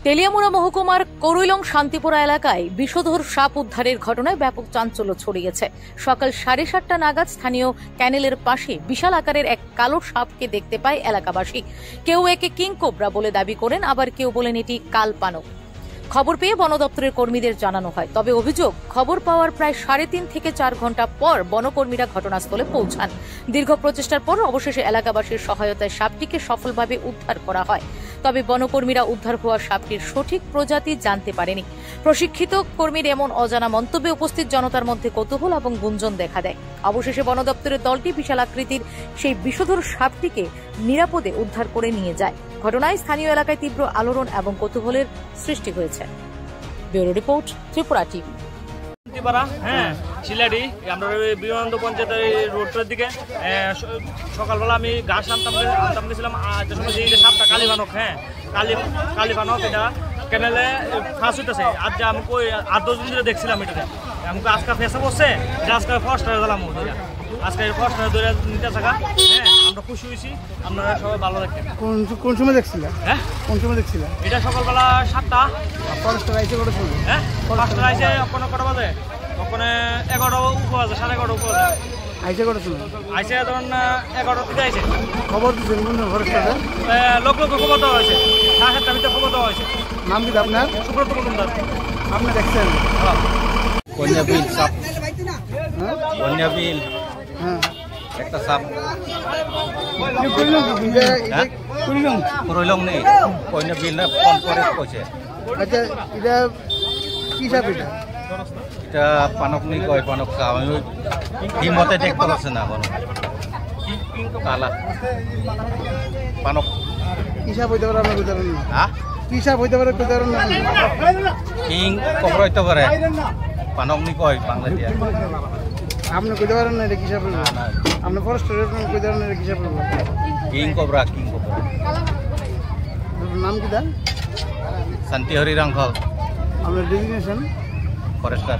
তেলিয়ামুড়া মহকুমার করৈলং শান্তিপুরা এলাকায় বিষধর সাপ উদ্ধারের ঘটনায় ব্যাপক চাঞ্চল্য ছড়িয়েছে। সকাল 7:30 নাগাদ স্থানীয় ক্যানেলের পাশে বিশাল আকারের এক কালো সাপকে দেখতে পায় এলাকাবাসী। কেউ একে কিং কোবরা বলে দাবি করেন, আবার কেউ বলেন এটি কালপানক। খবর পেয়ে বন দপ্তরের কর্মীদের জানানো হয়। তবে অভিযোগ, খবর পাওয়ার প্রায় 3.5 থেকে 4 ঘন্টা পর বনকর্মীরা ঘটনাস্থলে পৌঁছান। দীর্ঘ প্রচেষ্টার পর অবশেষে এলাকাবাসীর সহায়তায় সাপটিকে সফলভাবে উদ্ধার করা হয়। তবে বনকর্মীরা উদ্ধার হওয়া সাপটির সঠিক প্রজাতি জানতে পারেনি। প্রশিক্ষিত কর্মীর এমন অজানা মন্তব্যে উপস্থিত জনতার মধ্যে কৌতূহল এবং গুঞ্জন দেখা দেয়। অবশেষে বন দপ্তরের দলটি বিশাল আকৃতির সেই বিষধর সাপটিকে নিরাপদে উদ্ধার করে নিয়ে যায়। ঘটনায় স্থানীয় এলাকায় তীব্র আলোড়ন এবং কৌতূহলের সৃষ্টি হয়েছে। Bureau report, Tripura TV. শিলাডি আমরা বিমানন্দ পঞ্চায়েতের রোডটার দিকে সকালবেলা আমি ঘাস আনতাম গেছিলাম। সাপটা কালীবানক, কালীবানক এটা ক্যানেলে ফাঁস হইতেছে। আজ যে আমাকে 8-10 দিন ধরে দেখছিলাম এটাতে। আমাকে আজকে ফেসে বসছে যে আজকে ফার্স্ট গেলাম, আজকে ফার্স্ট ধরে নিতে থাকা। আমরা খুশি হয়েছি, আপনারা সবাই ভালো থাকবেন। কোন সময় দেখছিলেন? কোন সময় দেখছিলেন? এটা সকালবেলা 7টা। ফরেস্টার আইসে কটা সময়? ফরেস্টার আইসে ওখানে কটা বাজে? ওখানে 11টা উপবাজে, 11:30 উপবাজে। আইসে কটা সময়? আইসে ধরুন 11টার দিকে আইসে। খবর দিচ্ছেন কোন ফরেস্টারে? লোক খবর দেওয়া হয়েছে, 7:30টার ভিতরে খবর দেওয়া হয়েছে। নাম কি আপনার? সুব্রত মজুমদার। আপনি দেখছেন? কন্যাবিল সাপ, কন্যাবিল একটা সাপ করইলং নেই, কন্যাবিল না ফোন করে কইছে। আচ্ছা, এটা কি সাপ? এটা এটা পানক নেই, কয় পানক সাপ। আমি হিমতে দেখতে পাচ্ছি না কোনো কালা পানক। কি সাপ হইতে পারে আমরা বুঝতে পারেন না? কি সাপ হইতে পারে বুঝতে পারেন না? কিং কোবরা হইতে পারে, পানক নেই কয় বাংলা দিয়া। আপনি কইতে পারেন না এটা কি সাপ? আপনি ফরেস্টারের কইতে পারেন না এটা কি সাপ? King cobra, king cobra. নাম কি দা? শান্তি হরি রাংখল, আপনার ডেজিগনেশন? ফরেস্টার।